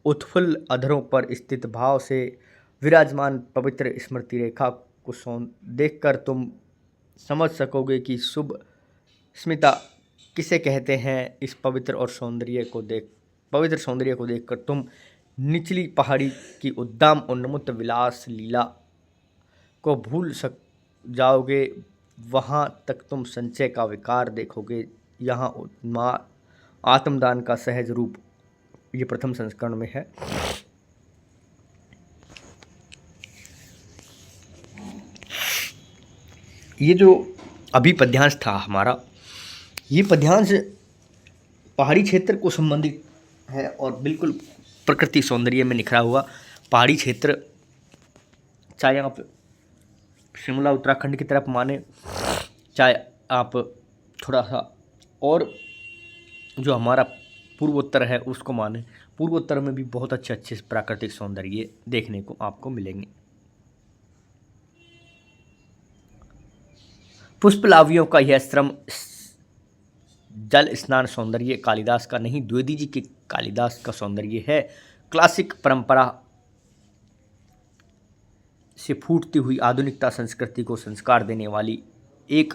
उत्फुल्ल अधरों पर स्थित भाव से विराजमान पवित्र स्मृति रेखा को देखकर तुम समझ सकोगे कि शुभ स्मिता किसे कहते हैं। इस पवित्र सौंदर्य को देखकर तुम निचली पहाड़ी की उद्दाम उन्मत्त विलास लीला को भूल जाओगे। वहाँ तक तुम संचय का विकार देखोगे। यहाँ आत्मदान का सहज रूप ये प्रथम संस्करण में है। ये जो अभी पद्यांश था हमारा, ये पद्यांश पहाड़ी क्षेत्र को संबंधित है और बिल्कुल प्रकृति सौंदर्य में निखरा हुआ पहाड़ी क्षेत्र, चाहे आप शिमला उत्तराखंड की तरफ माने, चाहे आप थोड़ा सा और जो हमारा पूर्वोत्तर है उसको माने। पूर्वोत्तर में भी बहुत अच्छे प्राकृतिक सौंदर्य देखने को आपको मिलेंगे। पुष्पलावियों का यह श्रम जल स्नान सौंदर्य कालिदास का नहीं, द्विवेदी जी के कालिदास का सौंदर्य है। क्लासिक परंपरा से फूटती हुई आधुनिकता संस्कृति को संस्कार देने वाली एक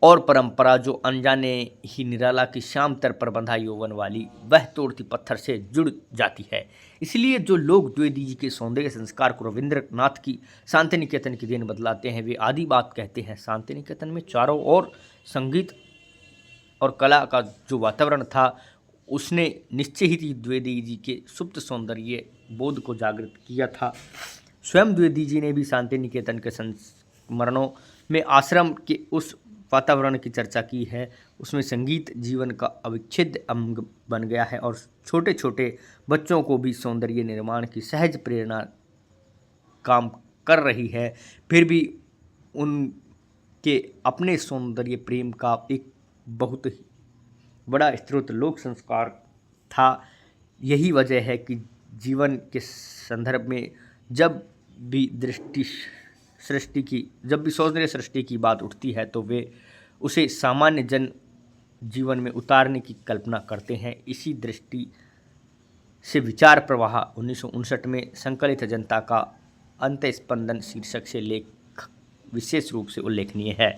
और परंपरा, जो अनजाने ही निराला की शाम तर पर बंधा यौवन वाली, वह तोड़ती पत्थर से जुड़ जाती है। इसलिए जो लोग द्विवेदी जी के सौंदर्य संस्कार को रविंद्रनाथ की शांति निकेतन की देन बदलाते हैं, वे आदि बात कहते हैं। शांति निकेतन में चारों ओर संगीत और कला का जो वातावरण था, उसने निश्चय ही द्विवेदी जी के सुप्त सौंदर्य बोध को जागृत किया था। स्वयं द्विवेदी जी ने भी शांति निकेतन के संस्मरणों में आश्रम के उस वातावरण की चर्चा की है। उसमें संगीत जीवन का अविच्छेद्य अंग बन गया है और छोटे छोटे बच्चों को भी सौंदर्य निर्माण की सहज प्रेरणा काम कर रही है। फिर भी उनके अपने सौंदर्य प्रेम का एक बहुत ही बड़ा स्रोत लोक संस्कार था। यही वजह है कि जीवन के संदर्भ में जब भी सौंदर्य सृष्टि की बात उठती है तो वे उसे सामान्य जन जीवन में उतारने की कल्पना करते हैं। इसी दृष्टि से विचार प्रवाह 1959 में संकलित जनता का अंतःस्पंदन शीर्षक से लेख विशेष रूप से उल्लेखनीय है।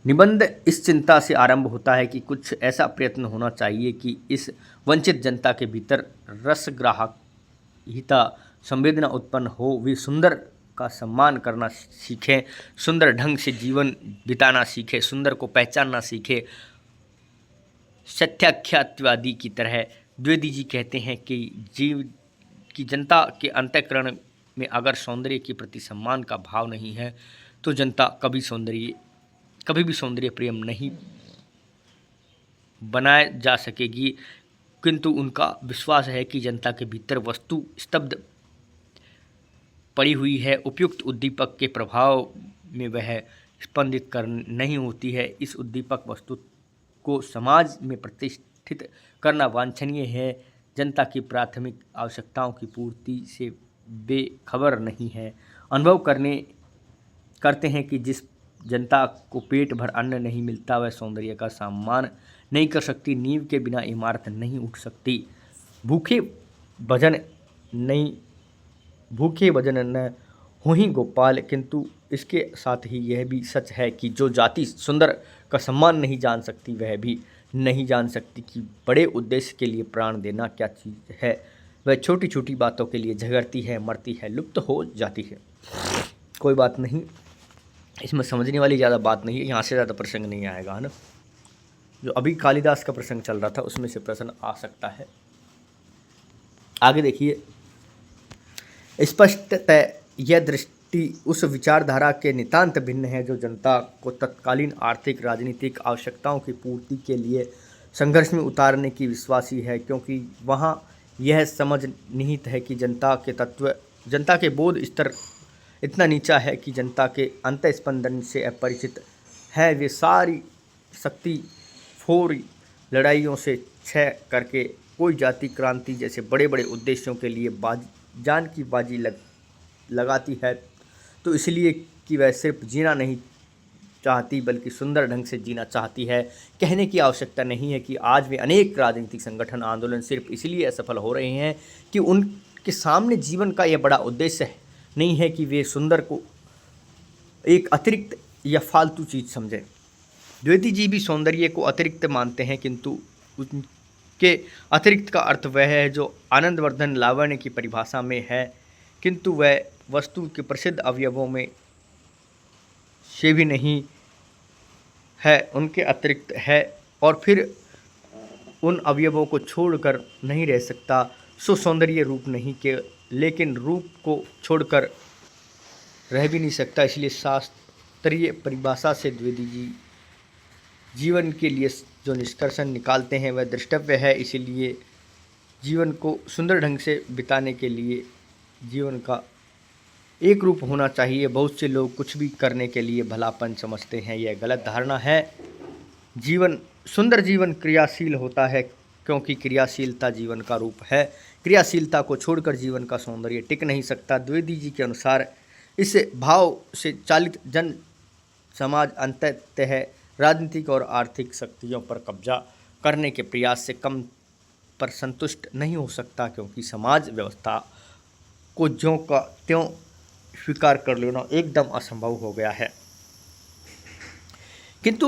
निबंध इस चिंता से आरंभ होता है कि कुछ ऐसा प्रयत्न होना चाहिए कि इस वंचित जनता के भीतर रसग्राहिता संवेदना उत्पन्न हो, वे सुंदर का सम्मान करना सीखें, सुंदर ढंग से जीवन बिताना सीखें, सुंदर को पहचानना सीखें। सत्याख्यातवादी की तरह द्विवेदी जी कहते हैं कि जीव की जनता के अंतःकरण में अगर सौंदर्य के प्रति सम्मान का भाव नहीं है तो जनता कभी भी सौंदर्य प्रेम नहीं बनाए जा सकेगी। किंतु उनका विश्वास है कि जनता के भीतर वस्तु स्तब्ध पड़ी हुई है, उपयुक्त उद्दीपक के प्रभाव में वह स्पंदित कर नहीं होती है। इस उद्दीपक वस्तु को समाज में प्रतिष्ठित करना वांछनीय है। जनता की प्राथमिक आवश्यकताओं की पूर्ति से बेखबर नहीं है। अनुभव करते हैं कि जिस जनता को पेट भर अन्न नहीं मिलता वह सौंदर्य का सम्मान नहीं कर सकती। नींव के बिना इमारत नहीं उठ सकती। भूखे भजन न हो ही गोपाल। किंतु इसके साथ ही यह भी सच है कि जो जाति सुंदर का सम्मान नहीं जान सकती वह भी नहीं जान सकती कि बड़े उद्देश्य के लिए प्राण देना क्या चीज़ है। वह छोटी छोटी बातों के लिए झगड़ती है, मरती है, लुप्त हो जाती है। कोई बात नहीं, इसमें समझने वाली ज़्यादा बात नहीं है, यहाँ से ज़्यादा प्रसंग नहीं आएगा, है ना। जो अभी कालिदास का प्रसंग चल रहा था उसमें से प्रश्न आ सकता है। आगे देखिए, स्पष्टतः यह दृष्टि उस विचारधारा के नितांत भिन्न है जो जनता को तत्कालीन आर्थिक राजनीतिक आवश्यकताओं की पूर्ति के लिए संघर्ष में उतारने की विश्वासी है, क्योंकि वहाँ यह समझ निहित है कि जनता के बोध स्तर इतना नीचा है कि जनता के अंतःस्पंदन से अपरिचित है। वे सारी शक्ति फोरी लड़ाइयों से क्षय करके कोई जाति क्रांति जैसे बड़े बड़े उद्देश्यों के लिए जान की बाजी लगाती है, तो इसलिए कि वह सिर्फ जीना नहीं चाहती बल्कि सुंदर ढंग से जीना चाहती है। कहने की आवश्यकता नहीं है कि आज भी अनेक राजनीतिक संगठन आंदोलन सिर्फ इसलिए असफल हो रहे हैं कि उनके सामने जीवन का यह बड़ा उद्देश्य नहीं है कि वे सुंदर को एक अतिरिक्त या फालतू चीज़ समझें। द्विवेदी जी भी सौंदर्य को अतिरिक्त मानते हैं, किंतु उनके अतिरिक्त का अर्थ वह है जो आनंदवर्धन लावण्य की परिभाषा में है, किंतु वह वस्तु के प्रसिद्ध अवयवों में से भी नहीं है, उनके अतिरिक्त है और फिर उन अवयवों को छोड़कर नहीं रह सकता। सो सौंदर्य रूप नहीं के लेकिन रूप को छोड़कर रह भी नहीं सकता। इसलिए शास्त्रीय परिभाषा से द्विवेदी जी जीवन के लिए जो निष्कर्षण निकालते हैं वह द्रष्टव्य है। इसीलिए जीवन को सुंदर ढंग से बिताने के लिए जीवन का एक रूप होना चाहिए। बहुत से लोग कुछ भी करने के लिए भलापन समझते हैं, यह गलत धारणा है। सुंदर जीवन क्रियाशील होता है, क्योंकि क्रियाशीलता जीवन का रूप है। क्रियाशीलता को छोड़कर जीवन का सौंदर्य टिक नहीं सकता। द्विवेदी जी के अनुसार इस भाव से चालित जन समाज अंततः राजनीतिक और आर्थिक शक्तियों पर कब्जा करने के प्रयास से कम पर संतुष्ट नहीं हो सकता, क्योंकि समाज व्यवस्था को ज्यों का त्यों स्वीकार कर लेना एकदम असंभव हो गया है। किंतु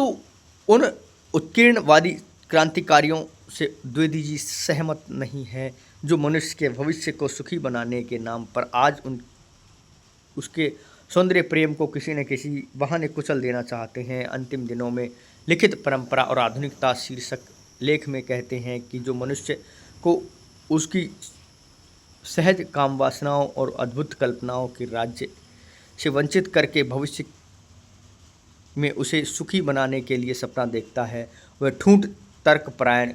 उन उत्कीर्णवादी क्रांतिकारियों से द्विवेदी जी सहमत नहीं है जो मनुष्य के भविष्य को सुखी बनाने के नाम पर आज उसके सौंदर्य प्रेम को किसी न किसी बहाने कुचल देना चाहते हैं। अंतिम दिनों में लिखित परंपरा और आधुनिकता शीर्षक लेख में कहते हैं कि जो मनुष्य को उसकी सहज काम वासनाओं और अद्भुत कल्पनाओं के राज्य से वंचित करके भविष्य में उसे सुखी बनाने के लिए सपना देखता है, वह ठूंठ तर्कपरायण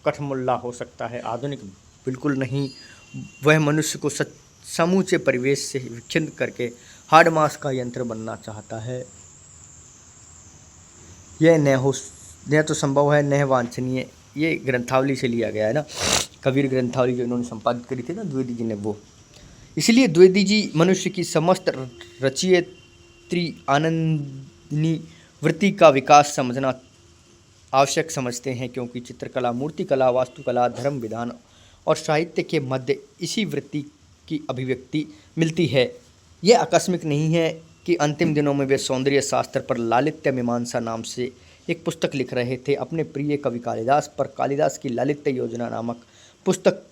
कठमुल्ला हो सकता है, आधुनिक बिल्कुल नहीं। वह मनुष्य को समूचे परिवेश से विच्छिन्न करके हार्ड मास का यंत्र बनना चाहता है। यह न तो संभव है, न वांछनीय। ये ग्रंथावली से लिया गया है ना, कबीर ग्रंथावली जो इन्होंने संपादित करी थी ना द्विवेदी जी ने, वो। इसलिए द्विवेदी जी मनुष्य की समस्त रचयित्री आनंदनी वृत्ति का विकास समझना आवश्यक समझते हैं, क्योंकि चित्रकला, मूर्तिकला, वास्तुकला, धर्म विधान और साहित्य के मध्य इसी वृत्ति की अभिव्यक्ति मिलती है। यह आकस्मिक नहीं है कि अंतिम दिनों में वे सौंदर्य शास्त्र पर लालित्य मीमांसा नाम से एक पुस्तक लिख रहे थे। अपने प्रिय कवि कालिदास पर कालिदास की लालित्य योजना नामक पुस्तक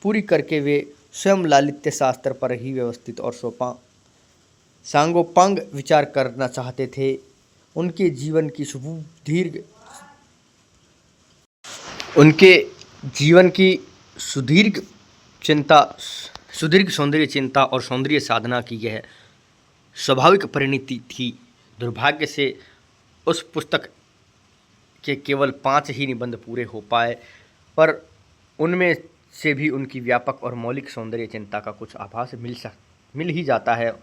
पूरी करके वे स्वयं लालित्य शास्त्र पर ही व्यवस्थित और सांगोपांग विचार करना चाहते थे। उनके जीवन की उनके जीवन की सुदीर्घ चिंता सुदीर्घ सौंदर्य चिंता और सौंदर्य साधना की यह स्वाभाविक परिणति थी। दुर्भाग्य से उस पुस्तक के केवल 5 ही निबंध पूरे हो पाए, पर उनमें से भी उनकी व्यापक और मौलिक सौंदर्य चिंता का कुछ आभास मिल ही जाता है।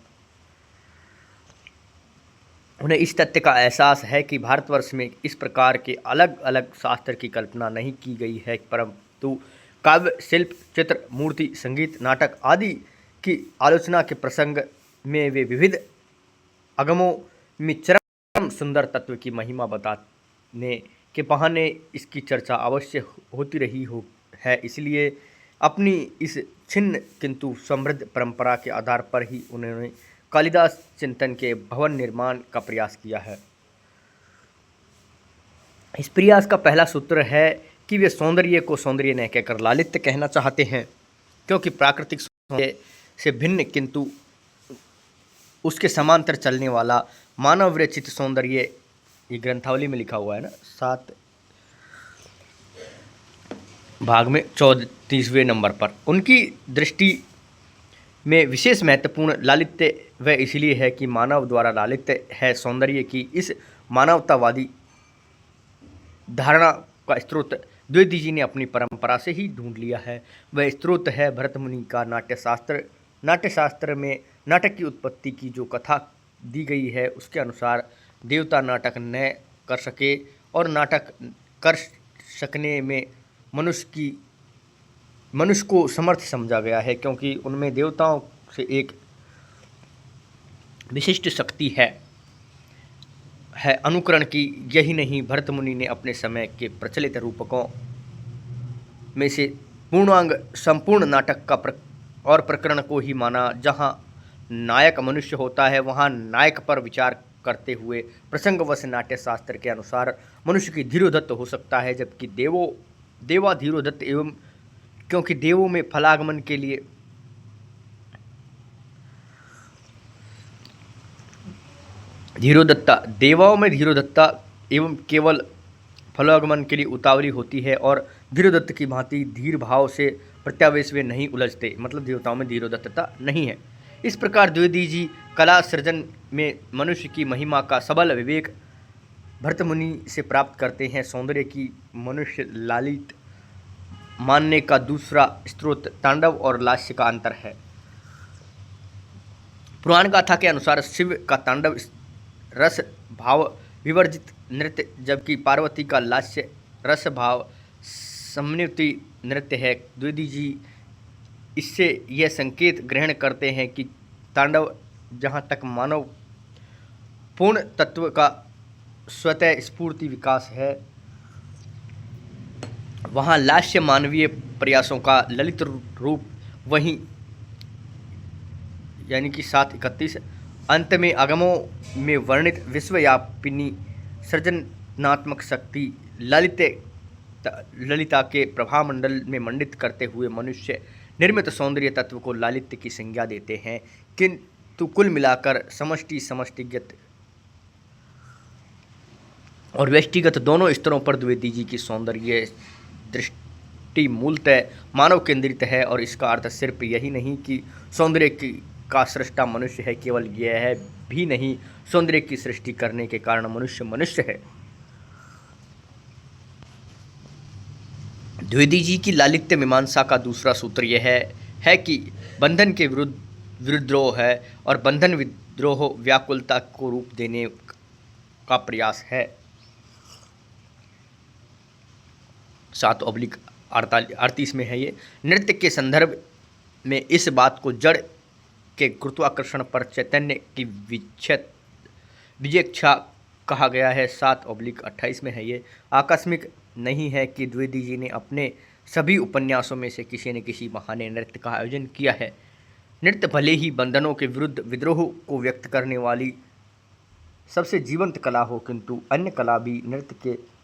उन्हें इस तथ्य का एहसास है कि भारतवर्ष में इस प्रकार के अलग अलग शास्त्र की कल्पना नहीं की गई है, परंतु काव्य, शिल्प, चित्र, मूर्ति, संगीत, नाटक आदि की आलोचना के प्रसंग में वे विविध अगमों में चरम सुंदर तत्व की महिमा बताने के बहाने इसकी चर्चा अवश्य होती रही है। इसलिए अपनी इस छिन्न किंतु समृद्ध परंपरा के आधार पर ही उन्होंने कालिदास चिंतन के भवन निर्माण का प्रयास किया है। इस प्रयास का पहला सूत्र है कि वे सौंदर्य को सौंदर्य न कहकर लालित्य कहना चाहते हैं, क्योंकि प्राकृतिक सौंदर्य से भिन्न किंतु उसके समांतर चलने वाला मानव विरचित सौंदर्य, ये ग्रंथावली में लिखा हुआ है ना, 7 भाग में 34वें नंबर पर, उनकी दृष्टि में विशेष महत्वपूर्ण लालित्य वह इसलिए है कि मानव द्वारा लालित्य है सौंदर्य की इस मानवतावादी धारणा का स्रोत द्विवेदी जी ने अपनी परंपरा से ही ढूंढ लिया है। वह स्रोत है भरत मुनि का नाट्यशास्त्र। नाट्यशास्त्र में नाटक की उत्पत्ति की जो कथा दी गई है, उसके अनुसार देवता नाटक न कर सके और नाटक कर सकने में मनुष्य को समर्थ समझा गया है, क्योंकि उनमें देवताओं से एक विशिष्ट शक्ति है अनुकरण की। यही नहीं, भरत मुनि ने अपने समय के प्रचलित रूपकों में से पूर्णांग संपूर्ण नाटक का और प्रकरण को ही माना। जहाँ नायक मनुष्य होता है, वहाँ नायक पर विचार करते हुए प्रसंगवश नाट्यशास्त्र के अनुसार मनुष्य की धीरोदत्त हो सकता है, जबकि देवा धीरोदत्त एवं क्योंकि देवों में फलागमन के लिए देवाओं में धीरोदत्ता एवं केवल फलागमन के लिए उतावली होती है और धीरोदत्त की भांति धीर भाव से प्रत्यावेश वे नहीं उलझते, मतलब देवताओं में धीरोदत्तता नहीं है। इस प्रकार द्विवेदी जी कला सृजन में मनुष्य की महिमा का सबल विवेक भरत मुनि से प्राप्त करते हैं। सौंदर्य की मनुष्य लालित मानने का दूसरा स्रोत तांडव और लास्य का अंतर है। पुराण गाथा के अनुसार शिव का तांडव रस भाव विवर्जित नृत्य, जबकि पार्वती का लास्य रस भाव समन्वित नृत्य है। द्विवेदी जी इससे यह संकेत ग्रहण करते हैं कि तांडव जहाँ तक मानव पूर्ण तत्व का स्वतः स्फूर्ति विकास है, वहाँ लास्य मानवीय प्रयासों का ललित रूप वहीं, यानी कि 7:31 अंत में अगमों में वर्णित विश्वव्यापिनी सृजनात्मक शक्ति ललिता के प्रभामंडल में मंडित करते हुए मनुष्य निर्मित सौंदर्य तत्व को लालित्य की संज्ञा देते हैं। किंतु कुल मिलाकर समष्टिगत और व्यष्टिगत दोनों स्तरों पर द्विवेदी जी की सौंदर्य दृष्टि मूलतः मानव केंद्रित है, और इसका अर्थ सिर्फ यही नहीं कि सौंदर्य का सृष्टा मनुष्य है, केवल यह है भी नहीं, सौंदर्य की सृष्टि करने के कारण मनुष्य है। द्विवेदी जी की लालित्य मीमांसा का दूसरा सूत्र यह है कि बंधन के विद्रोह है और बंधन विद्रोह व्याकुलता को रूप देने का प्रयास है। 7/38 में है ये। नृत्य के संदर्भ में इस बात को जड़ के गुरुत्वाकर्षण पर चैतन्य की विजेक्षा कहा गया है। 7/28 में है ये। आकस्मिक नहीं है कि द्विवेदी जी ने अपने सभी उपन्यासों में से किसी न किसी बहाने नृत्य का आयोजन किया है। नृत्य भले ही बंधनों के विरुद्ध विद्रोह को व्यक्त करने वाली सबसे जीवंत कला हो, किंतु अन्य कला भी नृत्य के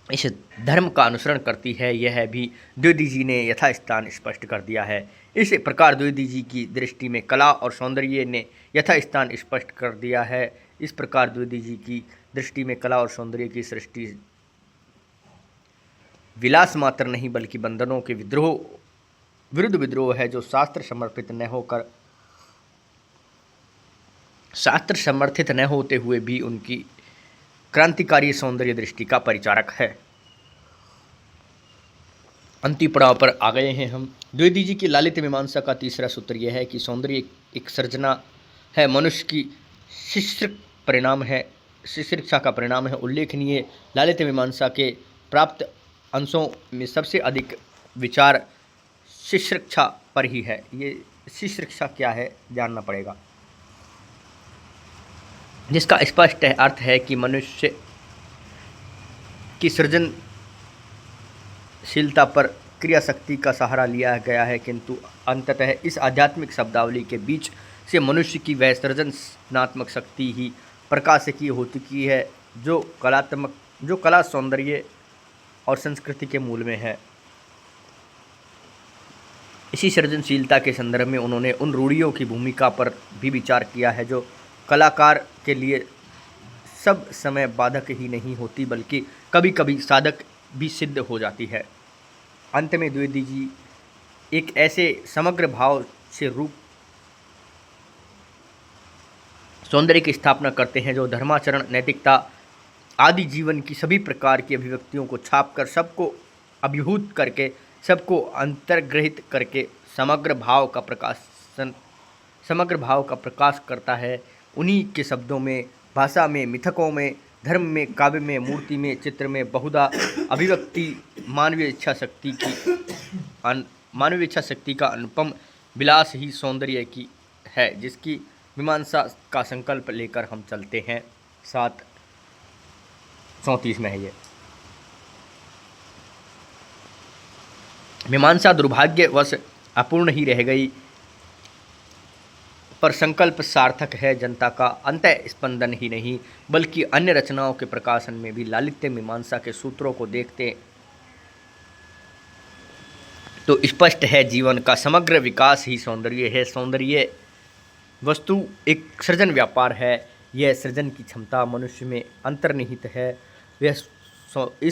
इस धर्म का अनुसरण करती है, यह भी द्विवेदी जी ने यथास्थान स्पष्ट कर दिया है। इस प्रकार द्विवेदी जी की दृष्टि में कला और सौंदर्य ने यथास्थान स्पष्ट कर दिया है। इस प्रकार द्विवेदी जी की दृष्टि में कला और सौंदर्य की सृष्टि विलास मात्र नहीं बल्कि बंधनों के विरुद्ध विद्रोह है, जो शास्त्र समर्थित न होते हुए भी उनकी क्रांतिकारी सौंदर्य दृष्टि का परिचारक है। अंतिम पड़ाव पर आ गए हैं हम। द्विवेदी जी की लालित्य मीमांसा का तीसरा सूत्र यह है कि सौंदर्य एक सर्जना है, मनुष्य की शिश्रिक्षा का परिणाम है। उल्लेखनीय लालित्य मीमांसा के प्राप्त अंशों में सबसे अधिक विचार शिश्रिक्षा पर ही है। ये शिश्रिक्षा क्या है जानना पड़ेगा, जिसका स्पष्ट अर्थ है कि मनुष्य की सृजनशीलता पर क्रिया शक्ति का सहारा लिया गया है, किंतु अंततः इस आध्यात्मिक शब्दावली के बीच से मनुष्य की वह सृजनात्मक शक्ति ही प्रकाशिकी हो चुकी है, जो कला सौंदर्य और संस्कृति के मूल में है। इसी सृजनशीलता के संदर्भ में उन्होंने उन रूढ़ियों की भूमिका पर भी विचार किया है, जो कलाकार के लिए सब समय बाधक ही नहीं होती बल्कि कभी कभी साधक भी सिद्ध हो जाती है। अंत में द्विवेदी जी एक ऐसे समग्र भाव से रूप सौंदर्य की स्थापना करते हैं, जो धर्माचरण, नैतिकता आदि जीवन की सभी प्रकार की अभिव्यक्तियों को छापकर सबको अभिभूत करके, सबको अंतर्ग्रहित करके समग्र भाव का प्रकाश करता है। उन्हीं के शब्दों में, भाषा में, मिथकों में, धर्म में, काव्य में, मूर्ति में, चित्र में बहुधा अभिव्यक्ति मानवीय इच्छा शक्ति का अनुपम विलास ही सौंदर्य की है, जिसकी मीमांसा का संकल्प लेकर हम चलते हैं। 7:34 में है ये। मीमांसा दुर्भाग्यवश अपूर्ण ही रह गई, पर संकल्प सार्थक है। जनता का अंतः स्पंदन ही नहीं बल्कि अन्य रचनाओं के प्रकाशन में भी लालित्य मीमांसा के सूत्रों को देखते तो स्पष्ट है, जीवन का समग्र विकास ही सौंदर्य है। सौंदर्य वस्तु एक सृजन व्यापार है। यह सृजन की क्षमता मनुष्य में अंतर्निहित है। इस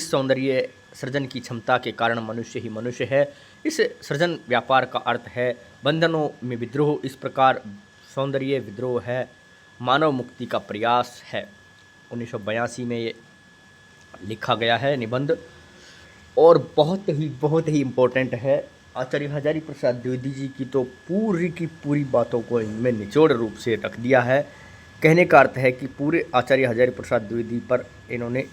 सौंदर्य सृजन की क्षमता के कारण मनुष्य ही मनुष्य है। इस सृजन व्यापार का अर्थ है बंधनों में विद्रोह। इस प्रकार सौंदर्य विद्रोह है, मानव मुक्ति का प्रयास है। 1982 में ये लिखा गया है निबंध, और बहुत ही इम्पोर्टेंट है। आचार्य हजारी प्रसाद द्विवेदी जी की तो पूरी की पूरी बातों को इनमें निचोड़ रूप से रख दिया है। कहने का अर्थ है कि पूरे आचार्य हजारी प्रसाद द्विवेदी पर इन्होंने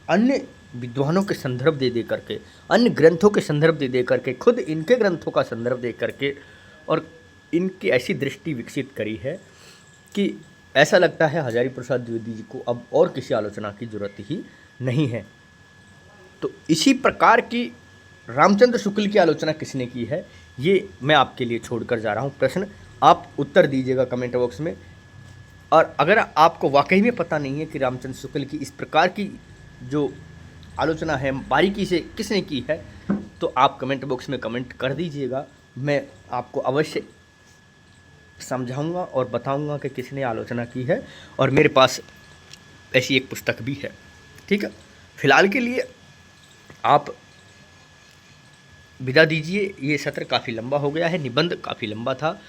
अन्य विद्वानों के संदर्भ दे करके, अन्य ग्रंथों के संदर्भ दे करके, खुद इनके ग्रंथों का संदर्भ दे करके और इनकी ऐसी दृष्टि विकसित करी है कि ऐसा लगता है हजारी प्रसाद द्विवेदी जी को अब और किसी आलोचना की जरूरत ही नहीं है। तो इसी प्रकार की रामचंद्र शुक्ल की आलोचना किसने की है, ये मैं आपके लिए छोड़कर जा रहा हूँ प्रश्न। आप उत्तर दीजिएगा कमेंट बॉक्स में। और अगर आपको वाकई में पता नहीं है कि रामचंद्र शुक्ल की इस प्रकार की जो आलोचना है बारीकी से किसने की है, तो आप कमेंट बॉक्स में कमेंट कर दीजिएगा। मैं आपको अवश्य समझाऊंगा और बताऊंगा कि किसने आलोचना की है, और मेरे पास ऐसी एक पुस्तक भी है। ठीक है, फिलहाल के लिए आप विदा दीजिए। ये सत्र काफ़ी लंबा हो गया है, निबंध काफ़ी लंबा था।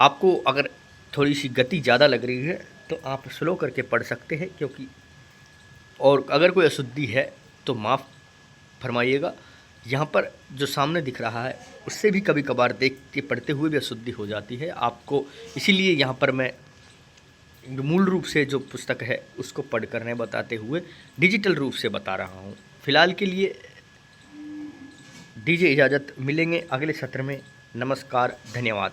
आपको अगर थोड़ी सी गति ज़्यादा लग रही है तो आप स्लो करके पढ़ सकते हैं, क्योंकि और अगर कोई अशुद्धि है तो माफ़ फरमाइएगा। यहाँ पर जो सामने दिख रहा है उससे भी कभी कभार देख के पढ़ते हुए भी अशुद्धि हो जाती है आपको, इसीलिए यहाँ पर मैं मूल रूप से जो पुस्तक है उसको पढ़ कर नहीं बताते हुए डिजिटल रूप से बता रहा हूँ। फिलहाल के लिए दीजिए इजाज़त, मिलेंगे अगले सत्र में। नमस्कार, धन्यवाद।